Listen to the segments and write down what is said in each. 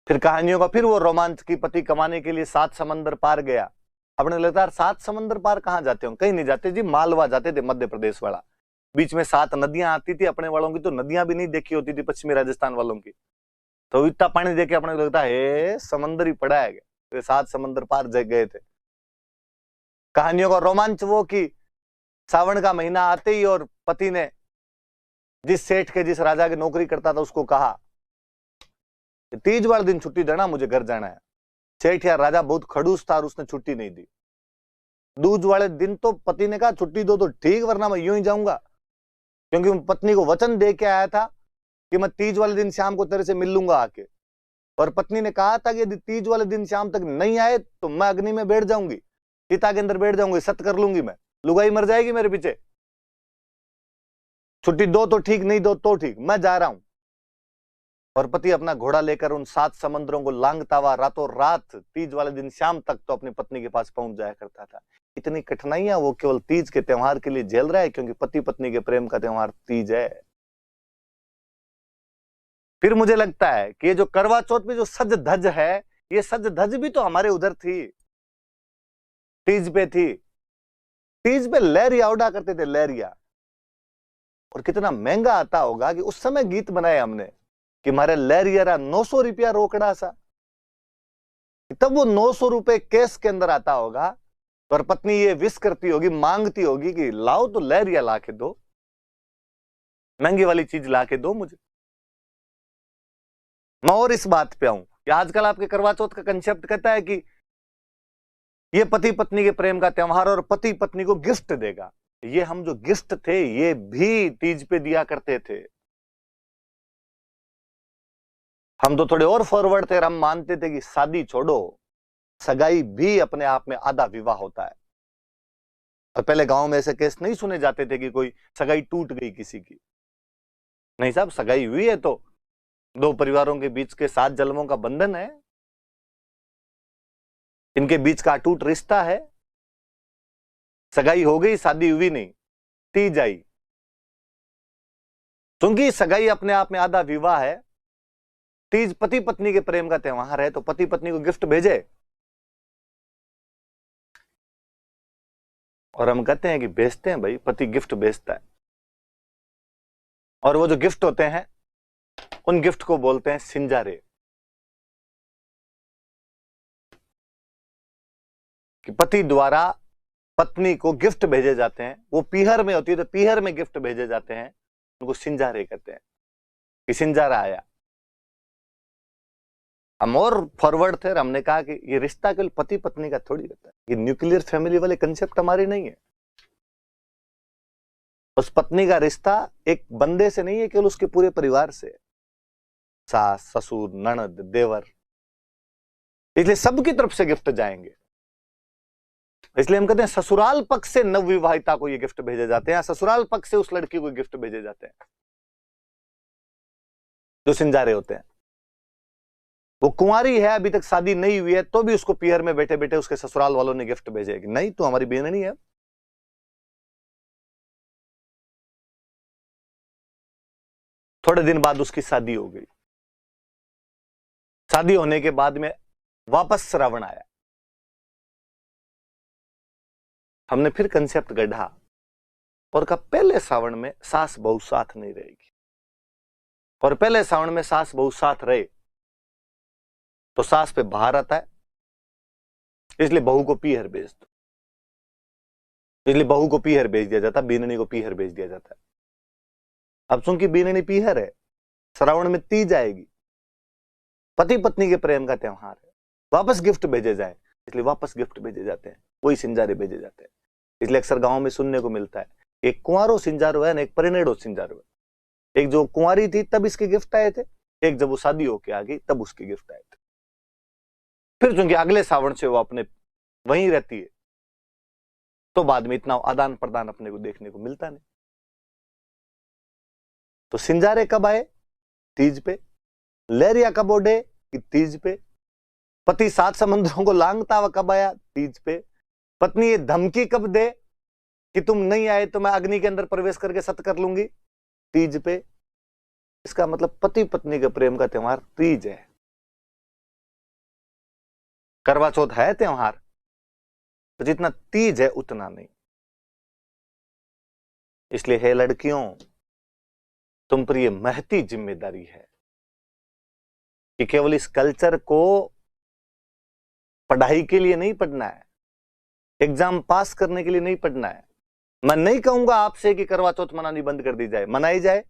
फिर कहानियों का फिर वो रोमांच की पति कमाने के लिए 7 समंदर पार गया। अपने लगता है 7 समंदर पार कहां जाते हो? कहीं नहीं जाते जी, मालवा जाते थे, मध्य प्रदेश वाला। बीच में 7 नदियां आती थी, अपने वालों की तो नदियां भी नहीं देखी होती थी, पश्चिमी राजस्थान वालों की। तो इतना पानी देखे अपने को लगता है समंदर ही पड़ा है। तो 7 समंदर पार गए थे। कहानियों का रोमांच वो कि सावन का महीना आते ही और पति ने जिस सेठ के, जिस राजा की नौकरी करता था, उसको कहा तीज वाले दिन छुट्टी देना, मुझे घर जाना है। सेठ या राजा बहुत खड़ूस था और उसने छुट्टी नहीं दी। दूज वाले दिन तो पति ने कहा छुट्टी दो तो ठीक, वरना मैं यूं ही जाऊंगा, क्योंकि मैं पत्नी को वचन दे के आया था कि मैं तीज वाले दिन शाम को तेरे से मिल लूंगा आके। और पत्नी ने कहा था कि यदि तीज वाले दिन शाम तक नहीं आए तो मैं अग्नि में बैठ जाऊंगी, चिता के अंदर बैठ जाऊंगी, सत्य कर लूंगी, मैं लुगाई मर जाएगी मेरे पीछे। छुट्टी दो तो ठीक, नहीं दो तो ठीक, मैं जा रहा हूं। और पति अपना घोड़ा लेकर उन 7 समंदरों को लांघता हुआ रातों रात तीज वाले दिन शाम तक तो अपनी पत्नी के पास पहुंच जाया करता था। इतनी कठिनाइयां वो केवल तीज के त्योहार के लिए झेल रहा है, क्योंकि पति पत्नी के प्रेम का त्योहार तीज है। फिर मुझे लगता है कि ये जो करवा चौथ में जो सज धज है, ये सज धज भी तो हमारे उधर थी, तीज पे थी। तीज पे लहरिया उड़ा करते थे, लहरिया। और कितना महंगा आता होगा कि उस समय गीत बनाए हमने कि मारे लहरिया 900 रुपया रोकड़ा सा। तब वो 900 रुपए केस के अंदर आता होगा और पत्नी ये विश करती होगी, मांगती होगी कि लाओ तो लहरिया ला के दो, महंगी वाली चीज ला के दो मुझे। मैं और इस बात पे आऊं कि आजकल आपके करवा चौथ का कंसेप्ट कहता है कि ये पति पत्नी के प्रेम का त्योहार और पति पत्नी को गिफ्ट देगा। ये हम जो गिफ्ट थे ये भी तीज पे दिया करते थे। हम तो थोड़े और फॉरवर्ड थे, हम मानते थे कि शादी छोड़ो, सगाई भी अपने आप में आधा विवाह होता है। और पहले गांव में ऐसे केस नहीं सुने जाते थे कि कोई सगाई टूट गई किसी की। नहीं साहब, सगाई हुई है तो 2 परिवारों के बीच के 7 जन्मों का बंधन है, इनके बीच का अटूट रिश्ता है। सगाई हो गई, शादी हुई नहीं, तीज आई। क्योंकि सगाई अपने आप में आधा विवाह है, तीज पति पत्नी के प्रेम का त्योहार है, तो पति पत्नी को गिफ्ट भेजे। और हम कहते हैं कि भेजते हैं भाई, पति गिफ्ट भेजता है। और वो जो गिफ्ट होते हैं उन गिफ्ट को बोलते हैं सिंजारे। कि पति द्वारा पत्नी को गिफ्ट भेजे जाते हैं। वो पीहर में होती है तो पीहर में गिफ्ट भेजे जाते हैं, उनको सिंजारे कहते हैं कि सिंजारा आया। हम और फॉरवर्ड थे, हमने कहा कि ये रिश्ता केवल पति पत्नी का थोड़ी रहता है, ये न्यूक्लियर फैमिली वाले कंसेप्ट हमारे नहीं है। उस पत्नी का रिश्ता एक बंदे से नहीं है, केवल उसके पूरे परिवार से, सास ससुर ननद देवर, इसलिए सबकी तरफ से गिफ्ट जाएंगे। इसलिए हम कहते हैं ससुराल पक्ष से नवविवाहिता को ये गिफ्ट भेजे जाते हैं, ससुराल पक्ष से उस लड़की को गिफ्ट भेजे जाते हैं जो सिंजारे होते हैं। वो कुंवारी है, अभी तक शादी नहीं हुई है, तो भी उसको पीहर में बैठे बैठे उसके ससुराल वालों ने गिफ्ट भेजे कि नहीं तू हमारी बहन नहीं है। थोड़े दिन बाद उसकी शादी हो गई। शादी होने के बाद में वापस श्रावण आया, हमने फिर कंसेप्ट गढ़ा और कहा पहले श्रावण में सास बहू साथ नहीं रहेगी, और पहले श्रावण में सास बहू साथ रहे तो सास पे बाहर आता है, इसलिए बहू को पीहर भेज दो। इसलिए बहू को पीहर भेज दिया जाता, बीननी को पीहर भेज दिया जाता है। अब चूंकि बीननी पीहर है, श्रावण में तीज आएगी, पति पत्नी के प्रेम का त्योहार है, वापस गिफ्ट भेजे जाए, इसलिए वापस गिफ्ट भेजे जाते हैं, वही सिंजारे भेजे जाते हैं। इसलिए अक्सर गांव में सुनने को मिलता है एक कुंवारो सिंजारो है ना, एक परिणेड़ो सिंजारो है। एक जो कुंवारी थी तब इसके गिफ्ट आए थे, एक जब वो शादी होके आ गई तब उसके गिफ्ट आए थे। फिर चूंकि अगले श्रावण से वो अपने वहीं रहती है, तो बाद में इतना आदान प्रदान अपने को देखने को मिलता नहीं। तो सिंजारे कब आए? तीज पे। लहरिया कब उड़े? कि तीज पे। पति 7 समंदरों को लांघता हुआ कब आया? तीज पे। पत्नी ये धमकी कब दे कि तुम नहीं आए तो मैं अग्नि के अंदर प्रवेश करके सत्य कर लूंगी? तीज पे। इसका मतलब पति पत्नी के प्रेम का त्योहार तीज है। करवा चौथ है त्योहार, तो जितना तीज है उतना नहीं। इसलिए है लड़कियों, तुम पर यह महती जिम्मेदारी है कि केवल इस कल्चर को पढ़ाई के लिए नहीं पढ़ना है, एग्जाम पास करने के लिए नहीं पढ़ना है। मैं नहीं कहूंगा आपसे कि करवा चौथ मनानी बंद कर दी जाए, मनाई जाए,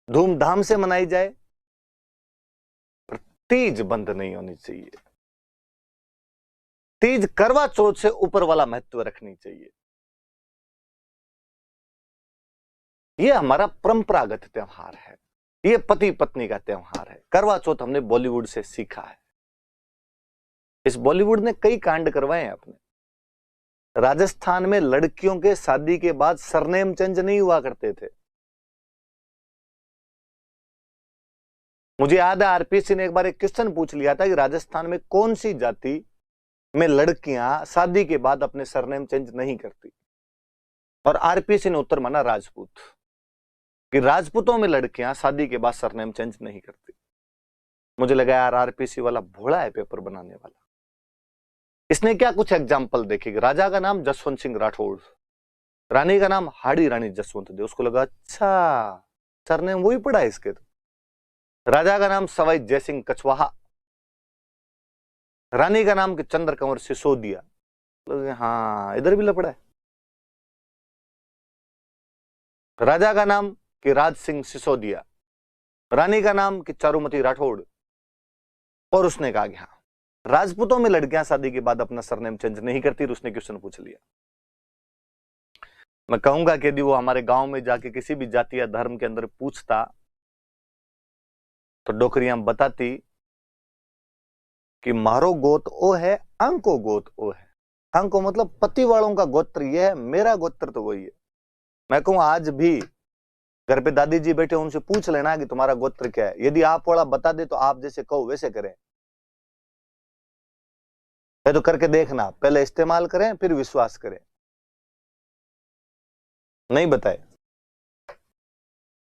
धूमधाम से मनाई जाए, पर तीज बंद नहीं होनी चाहिए। तीज करवा चौथ से ऊपर वाला महत्व रखनी चाहिए। यह हमारा परंपरागत त्योहार है, यह पति पत्नी का त्योहार है। करवा चौथ हमने बॉलीवुड से सीखा है। इस बॉलीवुड ने कई कांड करवाए हैं अपने। राजस्थान में लड़कियों के शादी के बाद सरनेम चेंज नहीं हुआ करते थे। मुझे याद है आरपीसी ने एक बार एक क्वेश्चन पूछ लिया था कि राजस्थान में कौन सी जाति में लड़कियां शादी के बाद अपने सरनेम चेंज नहीं करती, और आरपीसी ने उत्तर माना राजपूत, कि राजपूतों में लड़कियां शादी के बाद सरनेम चेंज नहीं करती। मुझे लगा यार आरपीसी वाला भोला है पेपर बनाने वाला। इसने क्या कुछ एग्जाम्पल देखेगी। राजा का नाम जसवंत सिंह राठौड़, रानी का नाम हाड़ी रानी जसवंत दे। उसको लगा अच्छा सरनेम वही पड़ा है इसके। तो राजा का नाम सवाई जयसिंह कछवाहा, रानी का नाम के चंद्र कंवर सिसोदिया। हाँ इधर भी लपड़ा है। राजा का नाम कि राज सिंह सिसोदिया, रानी का नाम कि चारुमती राठौड़। और उसने कहा कि हाँ राजपूतों में लड़कियां शादी के बाद अपना सरनेम चेंज नहीं करती। तो उसने क्वेश्चन पूछ लिया। मैं कहूंगा कि यदि वो हमारे गांव में जाके किसी भी जाति या धर्म के अंदर पूछता तो डोकरियां बताती कि मारो गोत ओ है, अंको गोत ओ है। अंको मतलब पति वालों का गोत्र ये है, मेरा गोत्र तो वही है। मैं कहूं आज भी घर पे दादी जी बैठे, उनसे पूछ लेना कि तुम्हारा गोत्र क्या है। यदि आप वाला बता दे तो आप जैसे कहो वैसे करें। तो करके देखना, पहले इस्तेमाल करें फिर विश्वास करें। नहीं बताए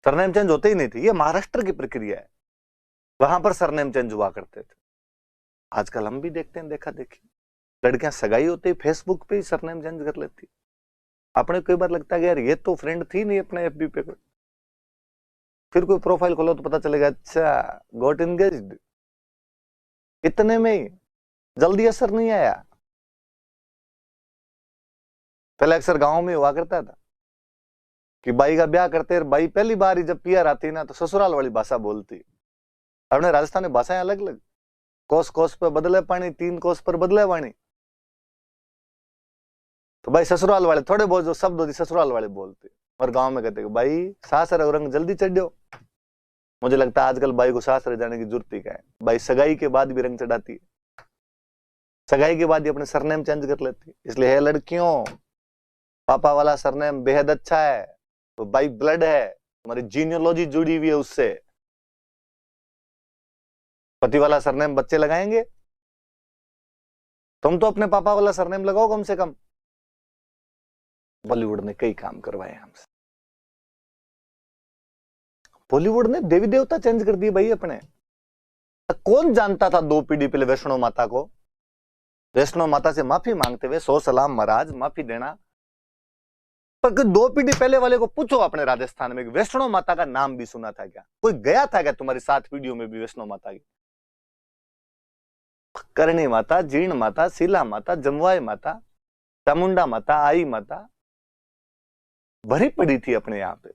सरनेम चेंज होते ही नहीं थे। ये महाराष्ट्र की प्रक्रिया है, वहां पर सरनेम चेंज हुआ करते थे। आजकल हम भी देखते हैं, देखा देखी लड़कियां सगाई होती फेसबुक पे ही सरनेम चेंज कर लेती। अपने कई बार लगता है यार ये तो फ्रेंड थी नहीं अपने एफबी पे, फिर कोई प्रोफाइल खोलो तो पता चलेगा अच्छा गॉट एंगेज्ड। इतने में ही जल्दी असर नहीं आया। पहले अक्सर गांव में हुआ करता था कि बाई का ब्याह करते, बाई पहली बार ही जब पियर आती ना तो ससुराल वाली भाषा बोलती। अपने राजस्थान में भाषाएं अलग अलग, कोस कोस पर बदले पानी, 3 कोस पर बदले वाणी। तो भाई ससुराल वाले थोड़े बहुत जो शब्द होती ससुराल वाले बोलते, और गांव में कहते भाई सासर रंग जल्दी चढ़ो। मुझे लगता है आजकल बाई को सासर जाने की जरूरत ही क्या है। बाई सगाई के बाद भी रंग चढ़ाती है, सगाई के बाद ही अपने सरनेम चेंज कर लेती है। इसलिए है लड़कियों, पापा वाला सरनेम बेहद अच्छा है, तो बाई ब्लड है, तुम्हारी जीनियोलॉजी जुड़ी हुई है उससे। पति वाला सरनेम बच्चे लगाएंगे, तुम तो अपने पापा वाला सरनेम लगाओ कम से कम। बॉलीवुड ने कई काम करवाए हमसे। बॉलीवुड ने देवी देवता चेंज कर दिए भाई अपने। कौन जानता था 2 पीढ़ी पहले वैष्णो माता को? वैष्णो माता से माफी मांगते हुए 100 सलाम महाराज माफी देना। पर 2 पीढ़ी पहले वाले को पूछो अपने राजस्थान में वैष्णो माता का नाम भी सुना था क्या? कोई गया था क्या तुम्हारी 7 पीढ़ियों में भी वैष्णो माता की? करणी माता, जीर्ण माता, शीला माता, जमवाई माता, चामुंडा माता, आई माता भरी पड़ी थी अपने यहां पे।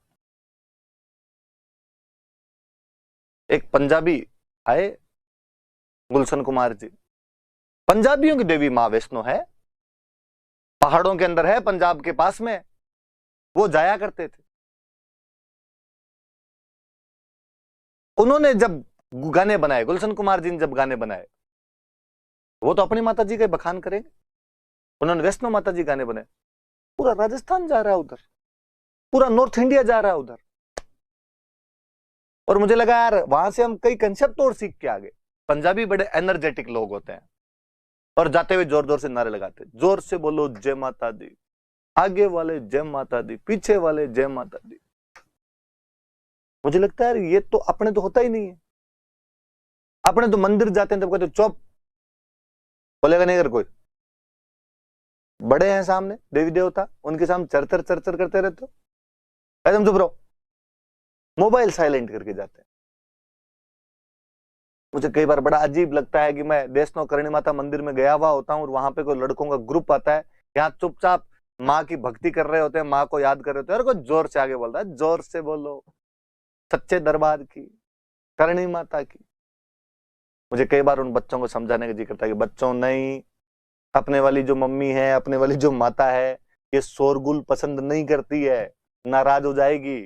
एक पंजाबी आए, गुलशन कुमार जी। पंजाबियों की देवी मां वैष्णो है, पहाड़ों के अंदर है, पंजाब के पास में। वो जाया करते थे। उन्होंने जब गाने बनाए, गुलशन कुमार जी ने जब गाने बनाए, वो तो अपनी माता जी के बखान करेंगे। उन्होंने वैष्णो माता जी गाने बनाए। पूरा राजस्थान जा रहा है उधर, पूरा नॉर्थ इंडिया जा रहा है उधर। और मुझे लगा यार वहां से हम कई कंसेप्ट और सीख के आ गए। पंजाबी बड़े एनर्जेटिक लोग होते हैं और जाते हुए जोर जोर से नारे लगाते, जोर से बोलो जय माता दी, आगे वाले जय माता दी, पीछे वाले जय माता दी। मुझे लगता है यार ये तो अपने तो होता ही नहीं है। अपने तो मंदिर जाते हैं तब कहते चुप बोलेगा नहीं। अगर कोई बड़े हैं सामने देवी देवता, उनके सामने चरचर चरचर करते रहते हो, एकदम चुप रहो, मोबाइल साइलेंट करके जाते हैं। मुझे कई बार बड़ा अजीब लगता है कि मैं देशनो करणी माता मंदिर में गया हुआ होता हूँ और वहां पे कोई लड़कों का ग्रुप आता है, यहाँ चुपचाप माँ की भक्ति कर रहे होते हैं, माँ को याद कर रहे होते हैं, और कोई जोर से आगे बोलता है, जोर से बोलो सच्चे दरबार की, करणी माता की। मुझे कई बार उन बच्चों को समझाने का जी करता है कि बच्चों नहीं, अपने वाली जो मम्मी है, अपने वाली जो माता है, ये शोरगुल पसंद नहीं करती है, नाराज हो जाएगी।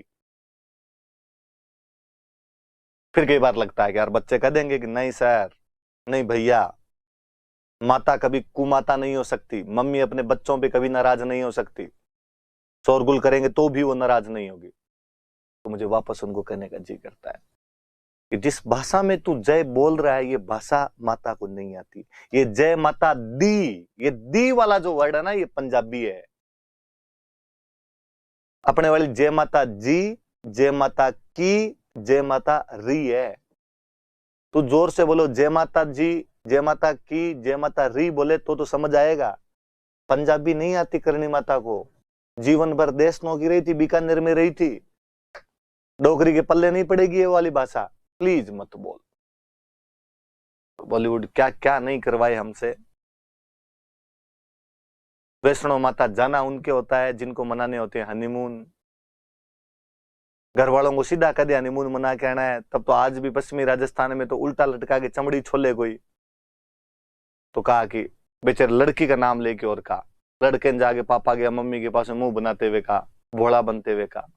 फिर कई बार लगता है कि यार बच्चे कह देंगे कि नहीं सर, नहीं भैया, माता कभी कुमाता नहीं हो सकती, मम्मी अपने बच्चों पे कभी नाराज नहीं हो सकती, शोरगुल करेंगे तो भी वो नाराज नहीं होगी। तो मुझे वापस उनको कहने का जी करता है कि जिस भाषा में तू जय बोल रहा है, ये भाषा माता को नहीं आती। ये जय माता दी, ये दी वाला जो वर्ड है ना, ये पंजाबी है। अपने वाली जय माता जी, जय माता की, जय माता री है। तू जोर से बोलो जय माता जी, जय माता की, जय माता री बोले तो समझ आएगा। पंजाबी नहीं आती करणी माता को, जीवन भर देशनों की रही थी, बीकानेर में रही थी, डोगरी के पल्ले नहीं पड़ेगी ये वाली भाषा। प्लीज मत बोल। बॉलीवुड क्या क्या नहीं करवाए हमसे। वैष्णो माता जाना उनके होता है जिनको मनाने होते हैं हनीमून। घर वालों को सीधा कह दिया हनीमून मना के आना है, तब तो आज भी पश्चिमी राजस्थान में तो उल्टा लटका के चमड़ी छोले कोई। तो कहा कि बेचारे लड़की का नाम लेके, और कहा लड़के ने जाके पापा गया मम्मी के पास मुंह बनाते हुए कहा, भोला बनते हुए कहा।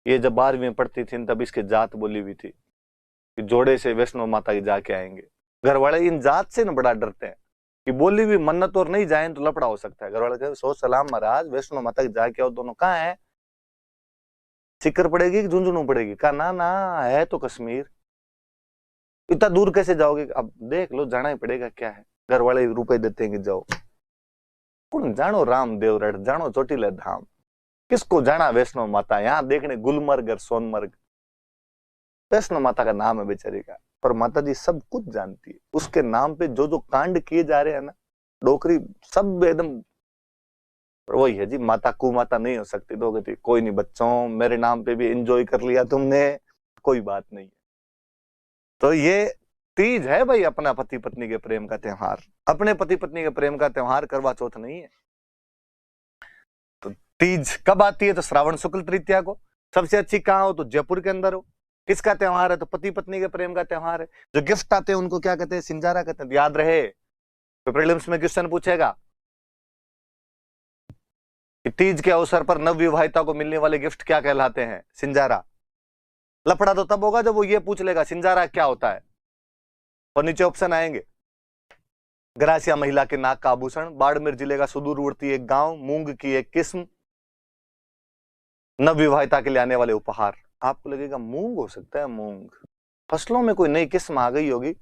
ये जब 12वीं में पढ़ती थी तब इसके जात बोली हुई थी कि जोड़े से वैष्णो माता की जाके आएंगे। घर वाले इन जात से न बड़ा डरते हैं कि बोली हुई मन्नत और नहीं जाए तो लफड़ा हो सकता है। घर वाले कहते सो सलाम महाराज, वैष्णो माता की जाके आओ। दोनों कहाँ है, सिक्कर पड़ेगी कि झुंझुनू पड़ेगी? कहा ना ना, है तो कश्मीर, इतना दूर कैसे जाओगे? अब देख लो, जाना ही पड़ेगा, क्या है। घर वाले रुपए देते हैं कि जाओ। कौन जानो राम देवरठ, जानो चोटीला धाम, किसको जाना वैष्णो माता? यहाँ देखने गुलमर्ग और सोनमर्ग। वैष्णो माता का नाम है बेचारी का, पर माता जी सब कुछ जानती है। उसके नाम पे जो जो कांड किए जा रहे हैं ना, डोकरी सब एकदम वही है जी। माता कुमाता नहीं हो सकती। तो कहती कोई नहीं बच्चों, मेरे नाम पे भी एंजॉय कर लिया तुमने, कोई बात नहीं है। तो ये तीज है भाई, अपना पति पत्नी के प्रेम का त्योहार। अपने पति पत्नी के प्रेम का त्योहार करवा चौथ नहीं है। तो तीज कब आती है? तो श्रावण शुक्ल तृतीया को। सबसे अच्छी कहाँ हो? तो जयपुर के अंदर हो। किसका त्योहार है? तो पति पत्नी के प्रेम का त्योहार है। जो गिफ्ट आते हैं उनको क्या कहते हैं? सिंजारा कहते हैं। याद रहे, तो प्रीलिम्स में क्वेश्चन पूछेगा कि तीज के अवसर पर नवविवाहिता को मिलने वाले गिफ्ट क्या कहलाते हैं? सिंजारा। लफड़ा तो तब होगा जब वो ये पूछ लेगा सिंजारा क्या होता है। और नीचे ऑप्शन आएंगे, ग्रासिया महिला के नाक का आभूषण, बाड़मेर जिले का सुदूरवर्ती एक गांव, मूंग की एक किस्म, नवविवाहिता के लिए आने वाले उपहार। आपको लगेगा मूंग हो सकता है, मूंग फसलों में कोई नई किस्म आ गई होगी।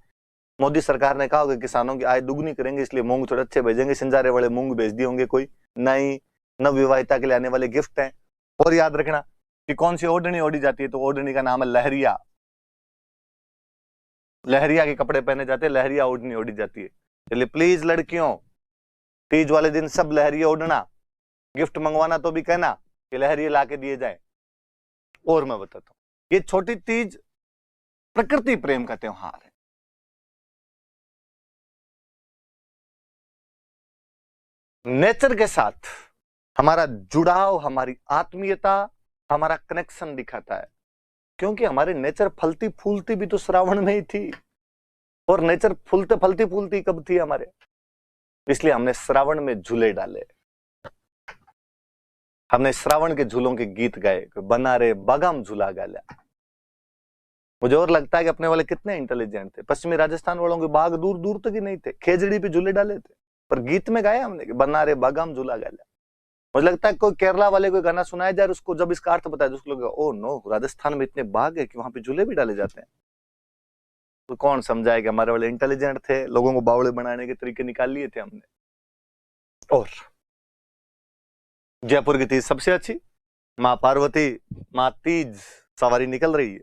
मोदी सरकार ने कहा होगा किसानों की आय दुगनी करेंगे, इसलिए मूंग थोड़े अच्छे भेजेंगे, सिंजारे वाले मूंग भेज दिए होंगे कोई। नहीं, नवविवाहिता के लिए आने वाले गिफ्ट हैं। और याद रखना कि कौन सी ओढ़नी ओढ़ी जाती है? तो ओढ़नी का नाम है लहरिया। लहरिया के कपड़े पहने जाते हैं, लहरिया ओढ़नी ओढ़ी जाती है। चलिए प्लीज लड़कियों, तीज वाले दिन सब लहरिया ओढ़ना। गिफ्ट मंगवाना तो भी कहना कि लहरिया लाके दिए जाए। और मैं बताता हूं, ये छोटी तीज प्रकृति प्रेम का त्योहार है। नेचर के साथ हमारा जुड़ाव, हमारी आत्मीयता, हमारा कनेक्शन दिखाता है। क्योंकि हमारी नेचर फलती फूलती भी तो श्रावण में ही थी। और नेचर फूलते फलती फूलती कब थी हमारे? इसलिए हमने श्रावण में झूले डाले, हमने श्रावण के झूलों के गीत गाए, बना रे बागाम झूला गाला। मुझे और लगता है कि अपने वाले कितने इंटेलिजेंट थे। पश्चिमी राजस्थान वालों के बाग दूर दूर तक ही नहीं थे, खेजड़ी पे झूले डाले थे, पर गीत में गाया हमने कि बना रे बागाम झूला गाला। मुझे लगता है कोई केरला वाले कोई गाना सुनाया जाए, उसको जब इसका अर्थ बताया, उसको लगेगा ओ नो, राजस्थान में इतने बाग है कि वहां पे झूले भी डाले जाते हैं। तो कौन समझाए कि हमारे वाले इंटेलिजेंट थे, लोगों को बावड़े बनाने के तरीके निकाल लिए थे हमने। और जयपुर की तीज सबसे अच्छी, माँ पार्वती, माँ तीज सवारी निकल रही है।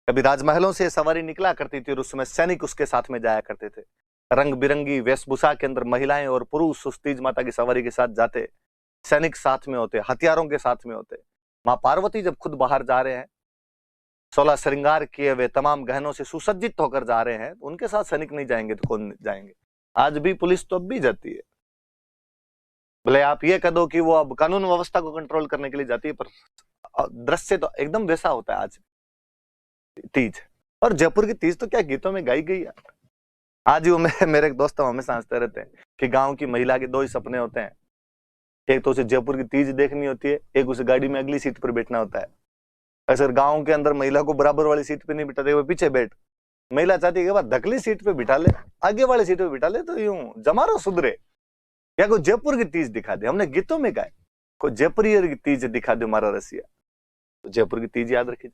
कभी राजमहलों से सवारी निकला करती थी और उस समय सैनिक उसके साथ में जाया करते थे। रंग बिरंगी वेशभूषा के अंदर महिलाएं और पुरुष उस तीज माता की सवारी के साथ जाते, सैनिक साथ में होते, हथियारों के साथ में होते। माँ पार्वती जब खुद बाहर जा रहे हैं, 16 श्रृंगार किए हुए तमाम गहनों से सुसज्जित होकर जा रहे हैं, उनके साथ सैनिक नहीं जाएंगे तो कौन जाएंगे? आज भी पुलिस तो अब भी जाती है, भले आप ये कह दो कि वो अब कानून व्यवस्था को कंट्रोल करने के लिए जाती है, पर दृश्य तो एकदम वैसा होता है आज तीज। और जयपुर की तीज तो क्या गीतों में गाई गई है। आज ही वो मेरे एक दोस्त हमेशा हंसते रहते हैं कि गांव की महिला के दो ही सपने होते हैं, एक तो उसे जयपुर की तीज देखनी होती है, एक उसे गाड़ी में अगली सीट पर बैठना होता है। ऐसे गांव के अंदर महिला को बराबर वाली सीट पे नहीं बिठाते, वो पीछे बैठ, महिला चाहती है कि बात धकली सीट पे बिठा ले, आगे वाली सीट पे बिठा ले तो यूं जमारो सुधरे। या कोई जयपुर की तीज दिखा दे, हमने गीतों में गाए कोई जयपुरी की तीज दिखा दे हमारा रसिया, तो जयपुर की तीज याद रखिए।